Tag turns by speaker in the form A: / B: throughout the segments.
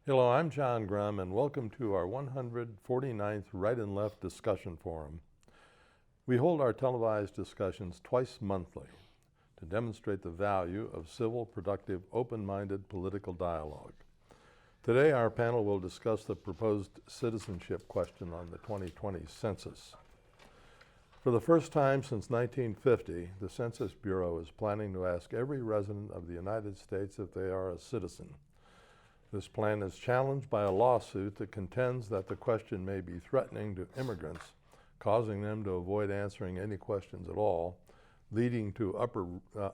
A: Hello, I'm John Grom, and welcome to our 149th Right and Left Discussion Forum. We hold our televised discussions twice monthly to demonstrate the value of civil, productive, open-minded political dialogue. Today, our panel will discuss the proposed citizenship question on the 2020 census. For the first time since 1950, the Census Bureau is planning to ask every resident of the United States if they are a citizen. This plan is challenged by a lawsuit that contends that the question may be threatening to immigrants, causing them to avoid answering any questions at all, leading to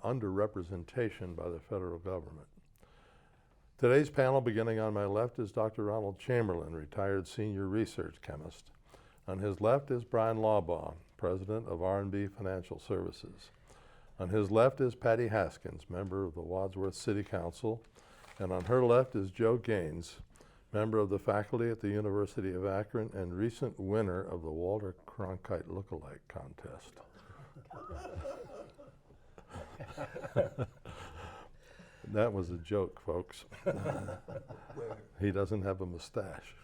A: underrepresentation by the federal government. Today's panel, beginning on my left, is Dr. Ronald Chamberlin, retired senior research chemist. On his left is Bryan Laubaugh, president of R&B Financial Services. On his left is Patty Haskins, member of the Wadsworth City Council. And on her left is Joe Gaines, member of the faculty at the University of Akron and recent winner of the Walter Cronkite Lookalike Contest. That was a joke, folks. He doesn't have a mustache.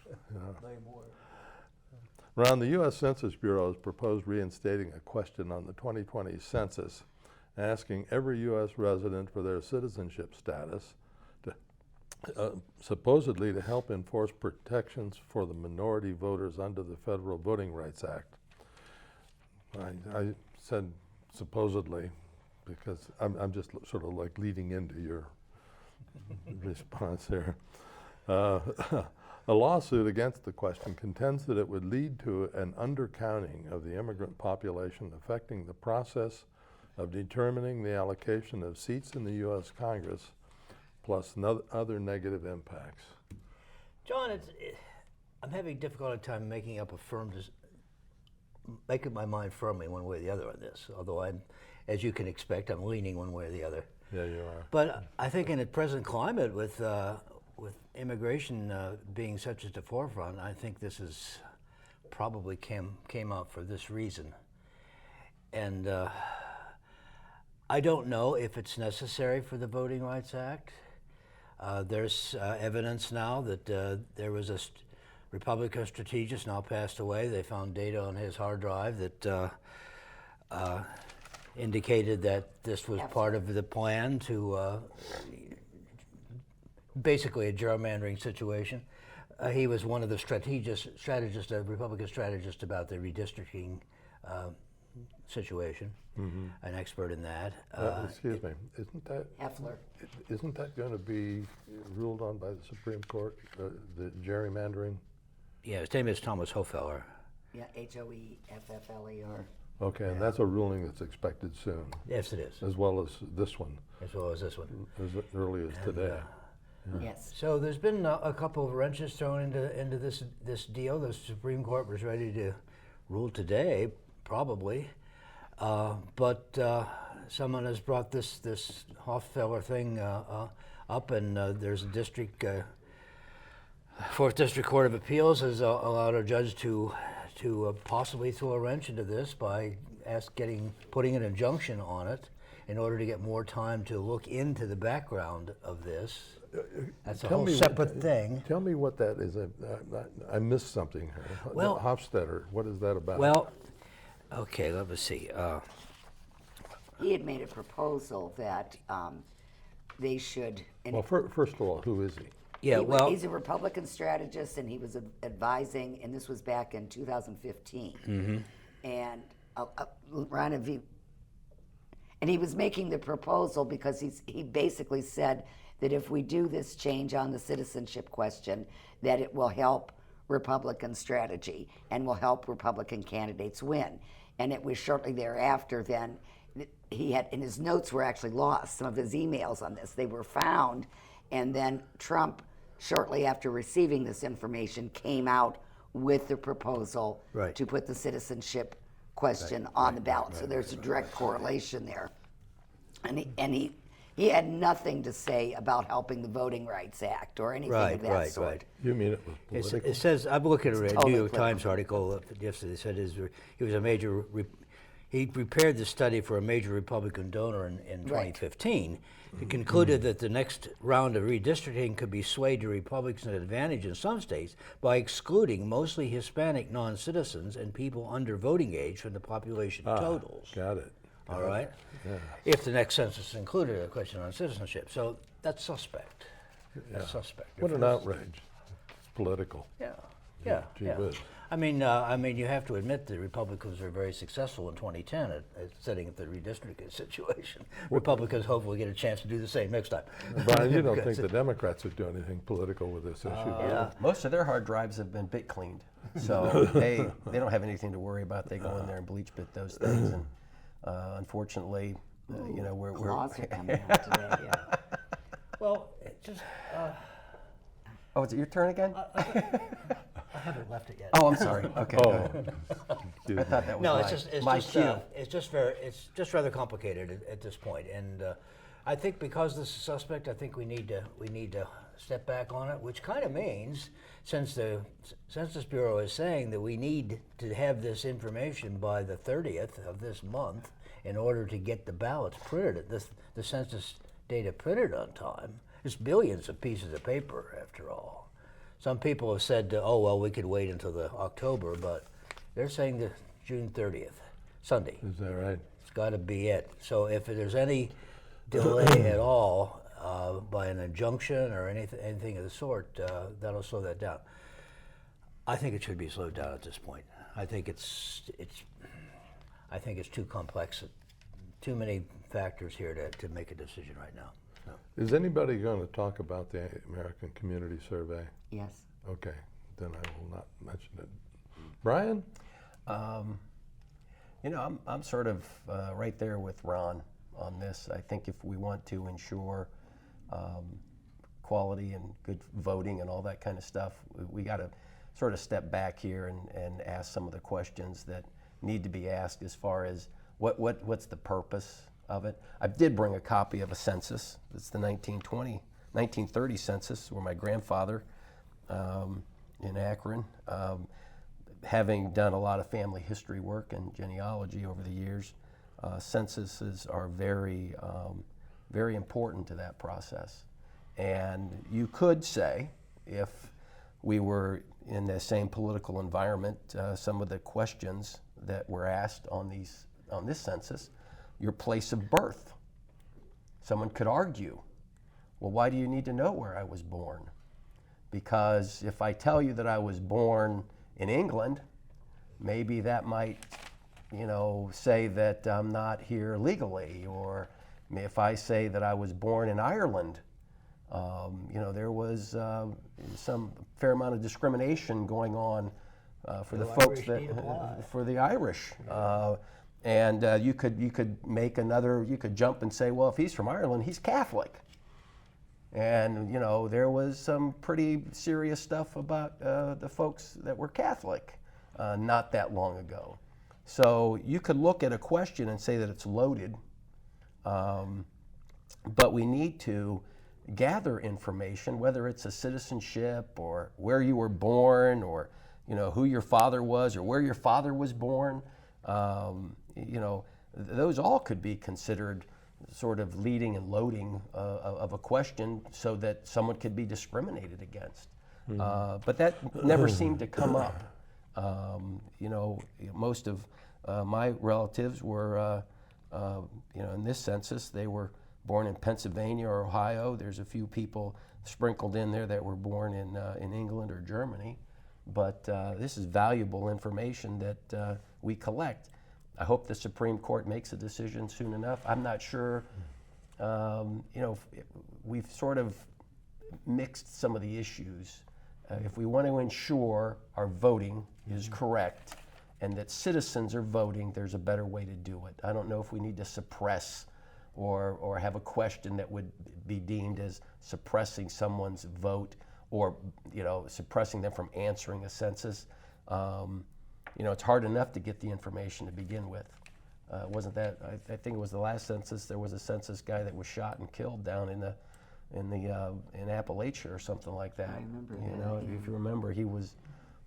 A: Ron, the U.S. Census Bureau has proposed reinstating a question on the 2020 census, asking every U.S. resident for their citizenship status, supposedly to help enforce protections for the minority voters under the Federal Voting Rights Act. I said supposedly because I'm just sort of like leading into your response here. A lawsuit against the question contends that it would lead to an undercounting of the immigrant population, affecting the process of determining the allocation of seats in the U.S. Congress, plus other negative impacts.
B: John, I'm having a difficult time making up making my mind firmly one way or the other on this, although as you can expect, I'm leaning one way or the other.
A: Yeah, you are.
B: But I think in the present climate with immigration being such at the forefront, I think this is probably came out for this reason. And I don't know if it's necessary for the Voting Rights Act. There's evidence now that there was a Republican strategist, now passed away. They found data on his hard drive that indicated that this was part of the plan to basically a gerrymandering situation. He was one of the Republican strategists about the redistricting situation, an expert in that.
A: Excuse me, isn't that going to be ruled on by the Supreme Court, the gerrymandering?
B: Yeah, his name is Thomas Hofeller.
C: Yeah, Hoeffler.
A: Okay, and that's a ruling that's expected soon.
B: Yes, it is.
A: As well as this one.
B: As well as this one.
A: As early as today.
C: Yes.
B: So there's been a couple of wrenches thrown into this deal. The Supreme Court was ready to rule today, probably. But someone has brought this Hofeller thing up, and there's a Fourth District Court of Appeals has allowed a judge to possibly throw a wrench into this by putting an injunction on it in order to get more time to look into the background of this. That's a whole separate thing.
A: Tell me what that is. I missed something here.
B: Well,
A: Hofstadter, what is that about?
B: Well, okay, let me see.
C: He had made a proposal that they should.
A: Well, first of all, who is he?
B: Yeah,
C: he's a Republican strategist, and he was advising, and this was back in 2015.
B: Mm-hmm.
C: And Ron, and he was making the proposal because he basically said that if we do this change on the citizenship question, that it will help Republican strategy and will help Republican candidates win. And it was shortly thereafter then and his notes were actually lost, some of his emails on this. They were found, and then Trump, shortly after receiving this information, came out with the proposal to put the citizenship question on the ballot. So there's a direct correlation there. And he had nothing to say about helping the Voting Rights Act or anything of that sort.
B: Right.
A: You mean it was political?
B: It says, I'm looking at a
C: totally
B: New York Times article yesterday. It said he he prepared the study for a major Republican donor in 2015. He concluded that the next round of redistricting could be swayed to Republican advantage in some states by excluding mostly Hispanic non-citizens and people under voting age from the population totals.
A: Got it.
B: All right?
A: Yeah.
B: If the next census included a question on citizenship. So that's suspect. That's suspect.
A: What an outrage. It's political.
B: Yeah.
A: Gee whiz.
B: I mean, you have to admit the Republicans were very successful in 2010 at setting up the redistricting situation. Republicans hopefully get a chance to do the same next time.
A: Brian, you don't think the Democrats would do anything political with this issue? do you?
D: Most of their hard drives have been bit cleaned, so they don't have anything to worry about. They go in there and bleach bit those things, and unfortunately, we're
C: Laws are coming out today. Yeah.
B: Well, it just
D: Oh, is it your turn again?
B: I haven't left it yet.
D: Oh, I'm sorry. Okay.
A: Oh,
D: I thought that was
B: No,
D: my cue.
B: it's just rather complicated at this point, and I think because this is suspect, I think we need to step back on it, which kind of means, since the Census Bureau is saying that we need to have this information by the 30th of this month in order to get the ballots printed, the census data printed on time. It's billions of pieces of paper, after all. Some people have said, oh, well, we could wait until the October, but they're saying the June 30th, Sunday.
A: is that right?
B: It's got to be it. So if there's any delay at all by an injunction or anything of the sort, that'll slow that down. I think it should be slowed down at this point. I think it's too complex, too many factors here to make a decision right now. No.
A: Is anybody going to talk about the American Community Survey?
C: Yes.
A: Okay, then I will not mention it. Brian?
D: I'm sort of right there with Ron on this. I think if we want to ensure quality and good voting and all that kind of stuff, we got to sort of step back here and ask some of the questions that need to be asked as far as what's the purpose of it. I did bring a copy of a census. It's the 1930 census, where my grandfather in Akron, having done a lot of family history work and genealogy over the years, censuses are very, very important to that process. And you could say, if we were in the same political environment, some of the questions that were asked on this census, your place of birth. Someone could argue, well, why do you need to know where I was born? Because if I tell you that I was born in England, maybe that might, say that I'm not here legally. Or if I say that I was born in Ireland, there was some fair amount of discrimination going on for the folks for the Irish. And you could make you could jump and say, well, if he's from Ireland, he's Catholic. And there was some pretty serious stuff about the folks that were Catholic not that long ago. So you could look at a question and say that it's loaded, but we need to gather information, whether it's a citizenship or where you were born, or who your father was or where your father was born. Those all could be considered sort of leading and loading of a question so that someone could be discriminated against. But that never seemed to come up. Most of my relatives were, in this census, they were born in Pennsylvania or Ohio. There's a few people sprinkled in there that were born in England or Germany. But this is valuable information that we collect. I hope the Supreme Court makes a decision soon enough. I'm not sure. We've sort of mixed some of the issues. If we want to ensure our voting is correct and that citizens are voting, there's a better way to do it. I don't know if we need to suppress or have a question that would be deemed as suppressing someone's vote, or suppressing them from answering a census. It's hard enough to get the information to begin with. Wasn't that? I think it was the last census. There was a census guy that was shot and killed down in Appalachia or something like that.
C: I remember
D: that. If you remember, he was,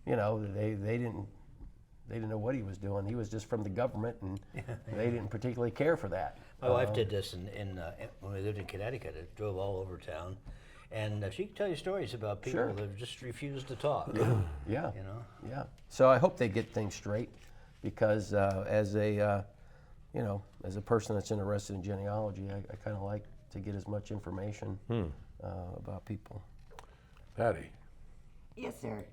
D: they didn't they didn't know what he was doing. He was just from the government, and they didn't particularly care for that.
B: My wife did this when we lived in Connecticut. It drove all over town, and she can tell you stories about people
D: Sure.
B: that just refused to talk.
D: Yeah.
B: You know.
D: Yeah. So I hope they get things straight, because as a as a person that's interested in genealogy, I kind of like to get as much information about people.
A: Patty.
C: Yes, sir.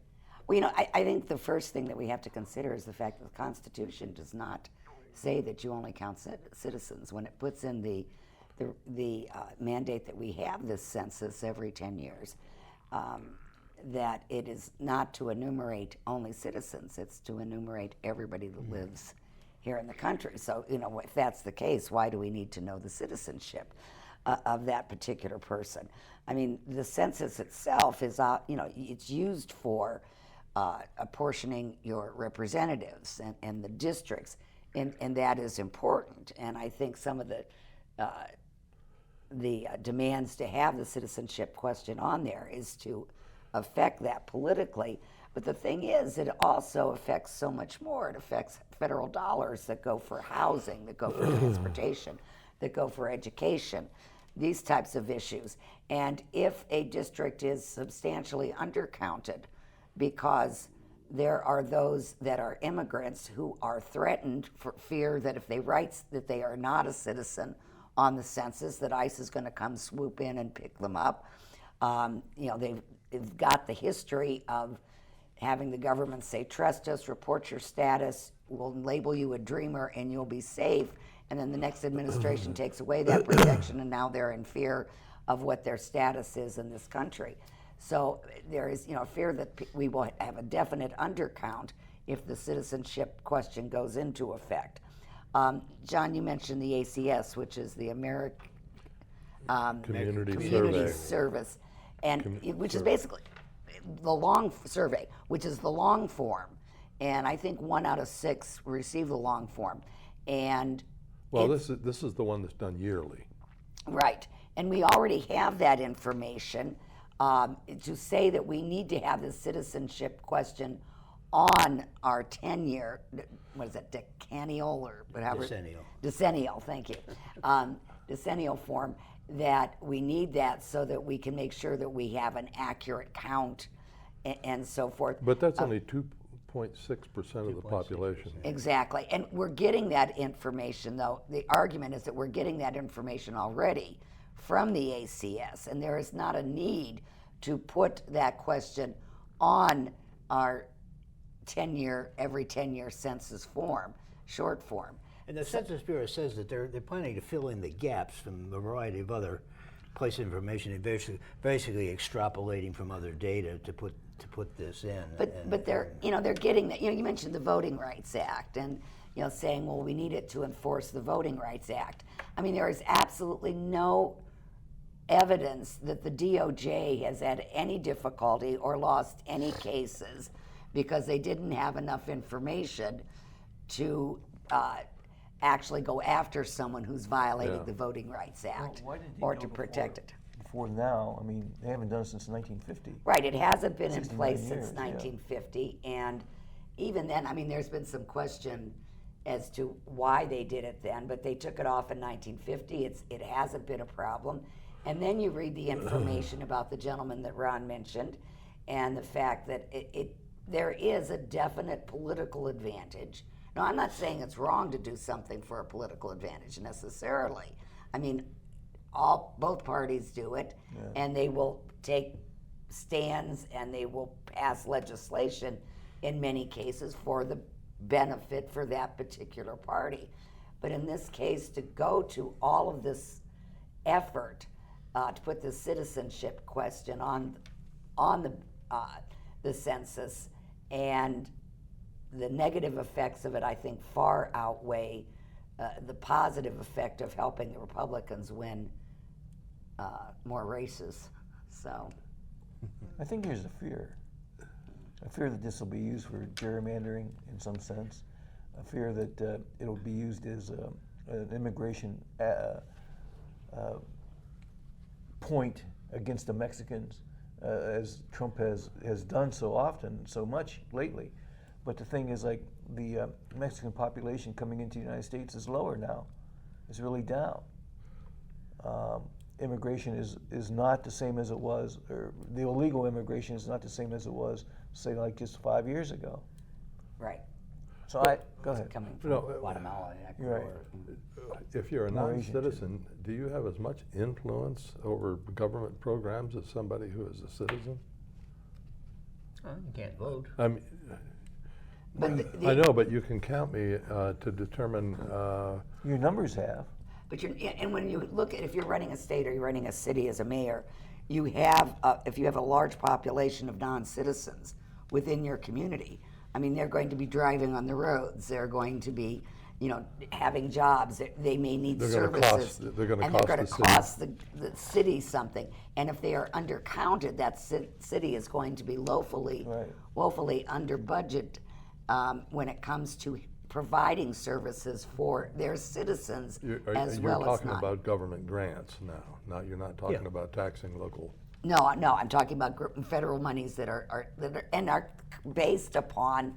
C: Well, I think the first thing that we have to consider is the fact that the Constitution does not say that you only count citizens. When it puts in the mandate that we have this census every 10 years, that it is not to enumerate only citizens, it's to enumerate everybody that lives here in the country. So, if that's the case, why do we need to know the citizenship of that particular person? I mean, the census itself is, it's used for apportioning your representatives and the districts, and that is important. And I think some of the demands to have the citizenship question on there is to affect that politically. But the thing is, it also affects so much more. It affects federal dollars that go for housing, that go for transportation, that go for education, these types of issues. And if a district is substantially undercounted because there are those that are immigrants who are threatened for fear that if they write that they are not a citizen on the census, that ICE is going to come swoop in and pick them up. They've got the history of having the government say, trust us, report your status, we'll label you a dreamer and you'll be safe. And then the next administration takes away that protection, and now they're in fear of what their status is in this country. So there is, fear that we will have a definite undercount if the citizenship question goes into effect. John, you mentioned the ACS, which is the American
A: Community
C: Service, and which is basically the long survey, which is the long form. And I think 1 out of 6 receive the long form. And
A: Well, this is the one that's done yearly.
C: right, and we already have that information. To say that we need to have the citizenship question on our 10-year, what is it, decennial or whatever?
B: Decennial.
C: Decennial, thank you. Decennial form, that we need that so that we can make sure that we have an accurate count and so forth.
A: But that's only 2.6% of the population.
C: Exactly, and we're getting that information, though. The argument is that we're getting that information already from the ACS, and there is not a need to put that question on our every 10-year census form, short form.
B: And the Census Bureau says that they're planning to fill in the gaps from a variety of other place information, and basically extrapolating from other data to put this in.
C: But they're getting that. You mentioned the Voting Rights Act, and saying, well, we need it to enforce the Voting Rights Act. I mean, there is absolutely no evidence that the DOJ has had any difficulty or lost any cases because they didn't have enough information to actually go after someone who's violated the Voting Rights Act or to protect it.
E: Before now, I mean, they haven't done it since 1950.
C: Right, it hasn't been in
E: 69
C: place
E: years,
C: since
E: yeah.
C: 1950, and even then, I mean, there's been some question as to why they did it then, but they took it off in 1950. It hasn't been a problem. And then you read the information about the gentleman that Ron mentioned, and the fact that there is a definite political advantage. Now, I'm not saying it's wrong to do something for a political advantage necessarily. I mean, both parties do it, and they will take stands and they will pass legislation in many cases for the benefit for that particular party. But in this case, to go to all of this effort to put the citizenship question on the census, and the negative effects of it, I think, far outweigh the positive effect of helping the Republicans win more races. So,
E: I think there's a fear that this will be used for gerrymandering in some sense, a fear that it'll be used as an immigration point against the Mexicans, as Trump has done so often, so much lately. But the thing is, like, the Mexican population coming into the United States is lower now. It's really down. Immigration is not the same as it was, or the illegal immigration is not the same as it was, say, like just 5 years ago.
C: Right.
E: So go ahead.
B: Coming from
A: No,
B: Guatemala and
E: You're right.
B: Ecuador.
A: If you're a
E: More Asian,
A: non-citizen, do you have as much influence over government programs as somebody who is a citizen?
B: You can't vote.
A: I mean,
C: But
A: I know, but you can count me to determine.
E: Your numbers have.
C: But and when you look at, if you're running a state or you're running a city as a mayor, you have, if you have a large population of non-citizens within your community, I mean, they're going to be driving on the roads. They're going to be, having jobs. They may need
A: They're gonna
C: services.
A: they're gonna
C: and they're going
A: cost
C: to
A: the city.
C: cost the city something. And if they are undercounted, that city is going to be woefully under budget when it comes to providing services for their citizens as well as
A: You're talking
C: not.
A: about government grants now. Now you're not talking about taxing local.
C: No, I'm talking about federal monies that are based upon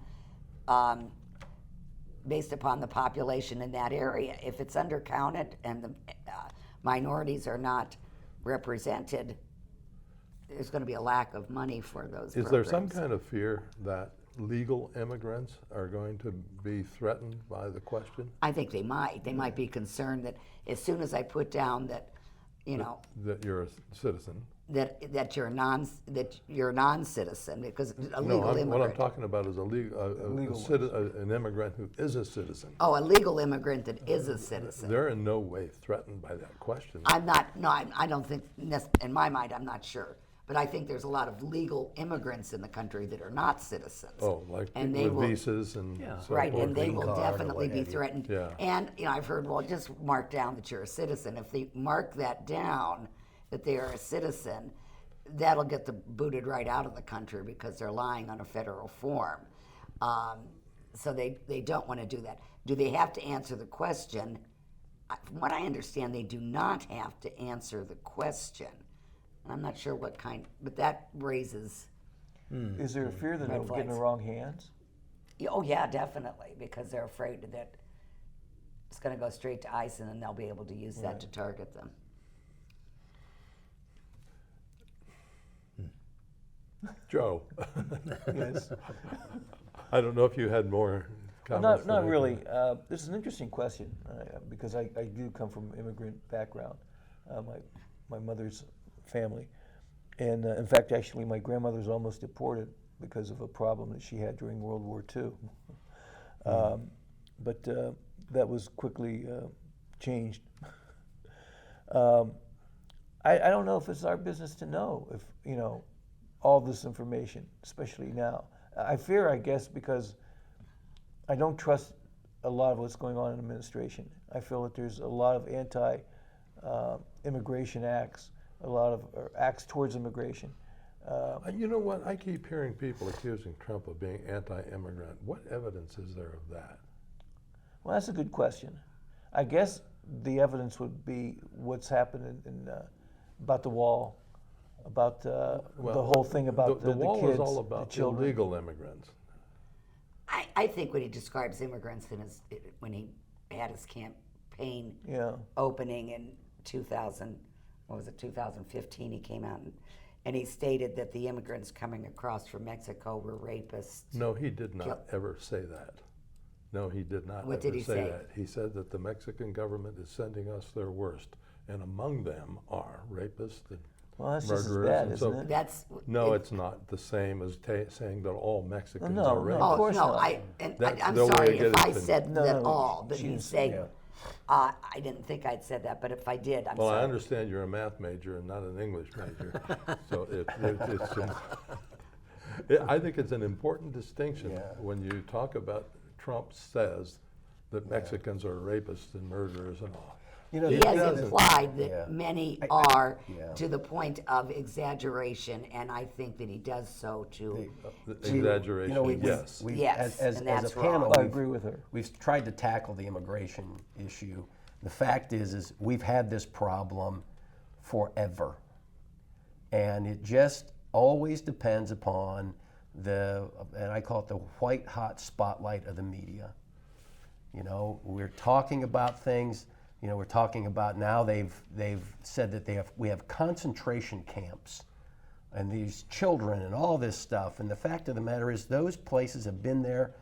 C: the population in that area. If it's undercounted and the minorities are not represented, there's going to be a lack of money for those
A: Is there some
C: programs.
A: kind of fear that legal immigrants are going to be threatened by the question?
C: I think they might. They might be concerned that as soon as I put down that,
A: That you're a citizen?
C: that you're a non-citizen, because a
A: No,
C: legal
A: what I'm
C: immigrant.
A: talking about is an immigrant who is a citizen.
C: Oh, a legal immigrant that is a citizen.
A: They're in no way threatened by that question.
C: I'm not. No, I don't think. In my mind, I'm not sure. But I think there's a lot of legal immigrants in the country that are not citizens.
A: Oh, like
C: and they
A: with
C: will,
A: visas and so
C: right,
A: forth.
C: and they
B: Green
C: will
B: card or
C: definitely
B: what
C: be
B: have you.
C: threatened.
A: Yeah.
C: And I've heard, well, just mark down that you're a citizen. If they mark that down, that they are a citizen, that'll get them booted right out of the country because they're lying on a federal form. So they don't want to do that. Do they have to answer the question? From what I understand, they do not have to answer the question. I'm not sure what kind, but that raises.
E: Is there a fear that
C: Red
E: it'll get in the
C: flags.
E: wrong hands?
C: Oh yeah, definitely, because they're afraid that it's going to go straight to ICE, and then they'll be able to use that to target them.
A: Joe,
E: Yes.
A: I don't know if you had more
E: Well,
A: comments.
E: not
A: than I
E: really.
A: can.
E: This is an interesting question because I do come from an immigrant background. My mother's family, and in fact, actually, my grandmother was almost deported because of a problem that she had during World War II. But that was quickly changed. I don't know if it's our business to know if all this information, especially now. I fear, I guess, because I don't trust a lot of what's going on in administration. I feel that there's a lot of anti-immigration acts, a lot of acts towards immigration.
A: You know what? I keep hearing people accusing Trump of being anti-immigrant. What evidence is there of that?
E: Well, that's a good question. I guess the evidence would be what's happened about the wall, about the whole thing about
A: the wall
E: kids,
A: is all
E: the
A: about
E: children.
A: illegal immigrants.
C: I think when he describes immigrants when he had his campaign opening in 2015, he came out and he stated that the immigrants coming across from Mexico were rapists.
A: No, he did not ever say that. No, he did not
C: What
A: ever
C: did he say?
A: that. He said that the Mexican government is sending us their worst, and among them are rapists and
E: Well, that's just as
A: murderers
E: bad,
A: and so
E: isn't it?
C: That's
A: No, it's not the same as saying that all Mexicans
E: No,
A: are
E: no.
A: rapists.
E: Of
C: Oh
E: course
C: no!
E: not.
A: That's
C: I'm
A: the way
C: sorry
A: to get
C: if
A: it
C: I
A: to-
C: said
E: No,
C: that
E: no,
C: all, but
E: she
C: he's
E: didn't say
C: saying. I didn't think I'd said that, but if I did, I'm
A: Well,
C: sorry.
A: I understand you're a math major and not an English major, so I think it's an important distinction when you talk about Trump says that Mexicans are rapists and murderers and all.
B: You know,
C: He
B: the
C: has
B: thing is-
C: implied that
B: Yeah.
C: many are
B: yeah.
C: to the point of exaggeration, and I think that he does so to.
A: Exaggeration,
D: You know,
A: yes.
C: Yes,
D: as
C: and
D: a
C: that's
D: panel,
C: wrong.
E: I agree with her.
D: we've tried to tackle the immigration issue. The fact is we've had this problem forever. And it just always depends upon and I call it the white hot spotlight of the media. You know, we're talking about things. You know, we're talking about now they've said that we have concentration camps, and these children and all this stuff. And the fact of the matter is, those places have been there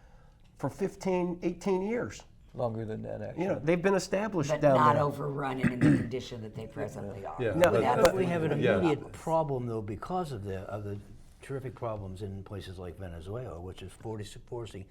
D: for 15, 18 years.
E: Longer than that, actually.
D: You know, they've been established
C: But
D: down
C: not
D: there.
C: overrun and in the condition that they presently are.
A: Yeah,
D: No,
B: But we have an
A: yeah.
B: immediate problem, though, because of the terrific problems in places like Venezuela, which is forcing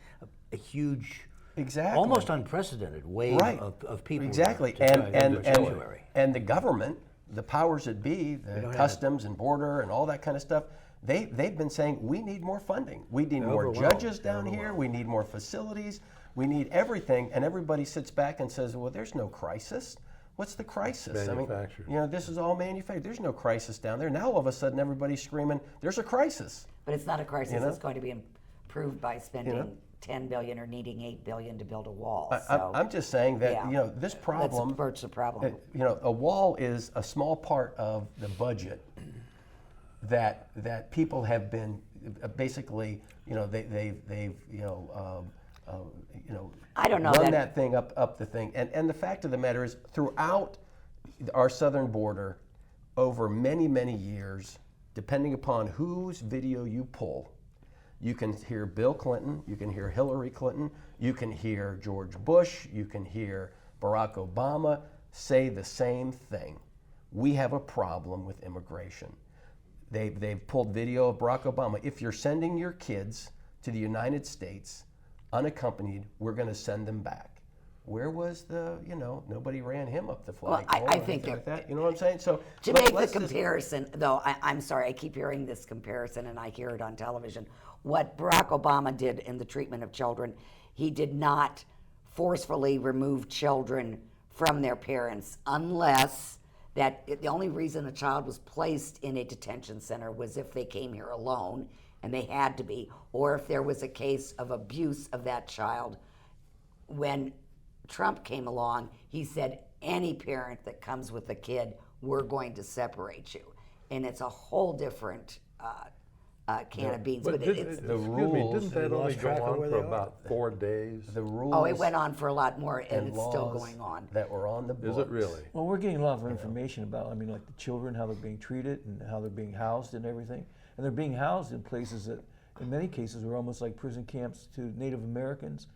B: a huge,
D: Exactly.
B: almost unprecedented wave
D: Right.
B: of people.
D: Exactly.
B: to try to
D: And
B: get sanctuary.
D: and the government, the powers that be, the
B: don't have
D: customs and border and all that kind of stuff, they've been saying we need more funding. We need more
B: overwhelmed.
D: judges down here. We need more facilities. We need everything. And everybody sits back and says, well, there's no crisis. What's the crisis?
A: Manufactured.
D: You know, this is all manufactured. There's no crisis down there. Now all of a sudden everybody's screaming, there's a crisis.
C: But it's not a crisis.
D: You know?
C: It's going to be improved by spending
D: know?
C: $10 billion or needing $8 billion to build a wall.
D: I'm just saying that,
C: yeah.
D: you know, this problem.
C: Let's approach the problem.
D: You know, a wall is a small part of the budget that people have been basically, you know, they've
C: I don't know
D: run
C: that-
D: that thing up the thing. And the fact of the matter is, throughout our southern border, over many, many years, depending upon whose video you pull, you can hear Bill Clinton, you can hear Hillary Clinton, you can hear George Bush, you can hear Barack Obama say the same thing. We have a problem with immigration. They've pulled video of Barack Obama. If you're sending your kids to the United States unaccompanied, we're going to send them back. Where was nobody ran him up the
C: Well,
D: flagpole.
C: I
D: or
C: think
D: anything like that. You know what I'm saying? So
C: To
D: let's
C: make the
D: just-
C: comparison, though, I'm sorry, I keep hearing this comparison and I hear it on television. What Barack Obama did in the treatment of children, he did not forcefully remove children from their parents unless the only reason a child was placed in a detention center was if they came here alone, and they had to be, or if there was a case of abuse of that child. When Trump came along, he said, any parent that comes with a kid, we're going to separate you. And it's a whole different can of beans. But it's,
D: The
A: excuse me,
D: rules-
A: didn't that
B: They
A: only
B: lost
A: go
B: track of
A: on
B: where
A: for
B: they are.
A: about 4 days?
D: the rules
C: oh, it went on for a lot more, and
D: and
C: it's still
D: laws
C: going on.
D: that were on the books.
A: Is it really?
E: Well, we're getting a lot of information about, I mean, like the children, how they're being treated and how they're being housed and everything. And they're being housed in places that, in many cases, were almost like prison camps to Native Americans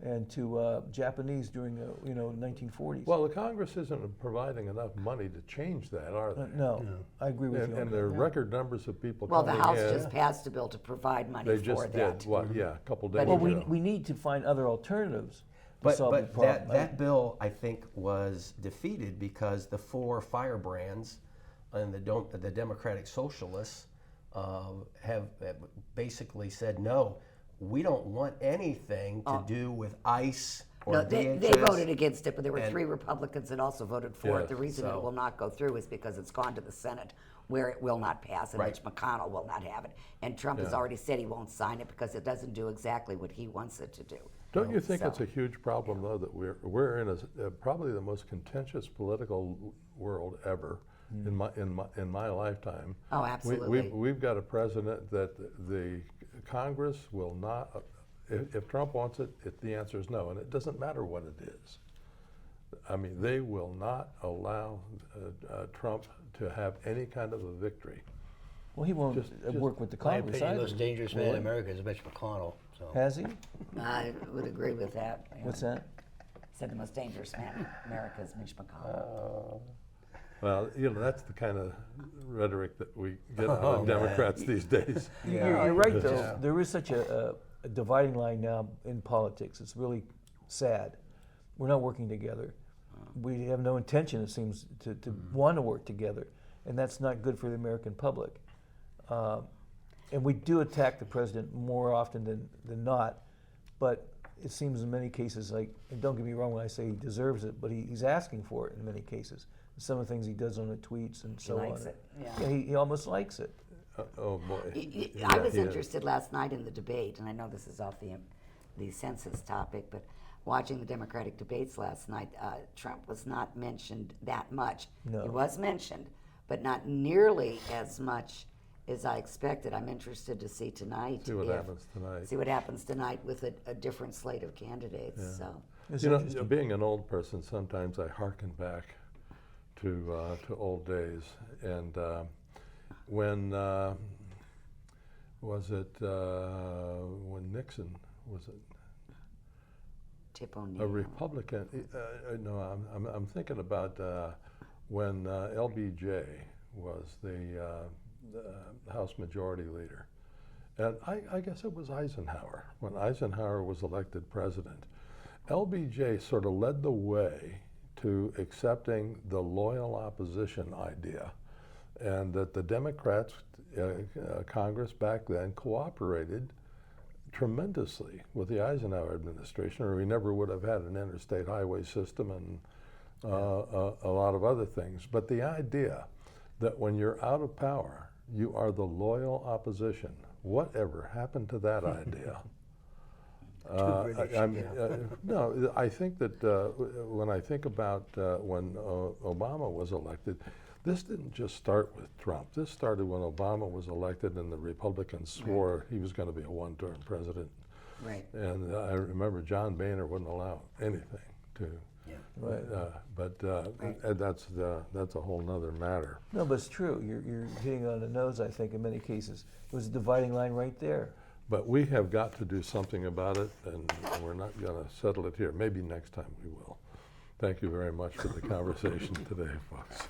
E: and to Japanese during the 1940s.
A: Well, the Congress isn't providing enough money to change that, are they?
E: No, I agree with you on
A: And
E: that.
A: there are record numbers of people
C: Well, the
A: coming
C: House
A: in.
C: just passed a bill to provide money
A: They
C: for
A: just
C: that.
A: did, what, yeah, a couple days
E: Well,
A: ago.
E: we need to find other alternatives to
D: But
E: solve the problem.
D: that bill, I think, was defeated because the 4 firebrands and the Democratic Socialists have basically said, no, we don't want anything to do with ICE or
C: No, they
D: DHS.
C: voted against it, but there were
D: and-
C: 3 Republicans that also voted for
A: Yeah,
C: it. The reason
D: so-
C: it will not go through is because it's gone to the Senate, where it will not pass, and
D: Right.
C: Mitch McConnell will not have it. And Trump has
A: Yeah.
C: already said he won't sign it because it doesn't do exactly what he wants it to do.
A: Don't you think
C: So-
A: it's a huge problem, though, that we're in probably the most contentious political world ever in my lifetime?
C: Oh, absolutely.
A: We've got a president that the Congress will not. If Trump wants it, the answer is no, and it doesn't matter what it is. I mean, they will not allow Trump to have any kind of a victory.
E: Well, he won't
A: just-
E: work with the
B: My
E: Congress
B: opinion, the
E: either.
B: most dangerous man in America is Mitch McConnell. So.
E: Has he?
C: I would agree with that. Yeah.
E: What's that?
C: Said the most dangerous man in America is Mitch McConnell.
A: Well, that's the kind of rhetoric that we get out of Democrats these days.
E: You're right, though. There is such a dividing line now in politics. It's really sad. We're not working together. We have no intention, it seems, to want to work together, and that's not good for the American public. And we do attack the president more often than not, but it seems in many cases like, and don't get me wrong when I say he deserves it, but he's asking for it in many cases. Some of the things he does on the tweets and so on.
C: likes it, yeah.
E: He almost likes it.
A: Oh boy.
C: I was
A: he is.
C: interested last night in the debate, and I know this is off the census topic, but watching the Democratic debates last night, Trump was not mentioned that much.
E: No.
C: He was mentioned, but not nearly as much as I expected. I'm interested to see tonight.
A: See what
C: if-
A: happens tonight.
C: See what happens tonight with a different slate of candidates.
A: Yeah.
C: So
E: It's
A: You know,
E: interesting.
A: being an old person, sometimes I hearken back to old days. And when was it when Nixon was it
C: Tip
A: a
C: O'Neill.
A: Republican? No, I'm thinking about when LBJ was the House Majority Leader, and I guess it was Eisenhower when Eisenhower was elected president. LBJ sort of led the way to accepting the loyal opposition idea, and that the Democrats, Congress back then, cooperated tremendously with the Eisenhower administration, or we never would have had an interstate highway system and a lot of other things. But the idea that when you're out of power, you are the loyal opposition. Whatever happened to that idea? No, I think that when I think about when Obama was elected, this didn't just start with Trump. This started when Obama was elected and the Republicans swore he was going to be a one-term president.
C: Right.
A: And I remember John Boehner wouldn't allow anything to.
C: Yeah.
E: Right.
A: And that's a whole nother matter.
E: No, but it's true. You're hitting on the nose, I think, in many cases. It was a dividing line right there.
A: But we have got to do something about it, and we're not going to settle it here. Maybe next time we will. Thank you very much for the conversation today, folks.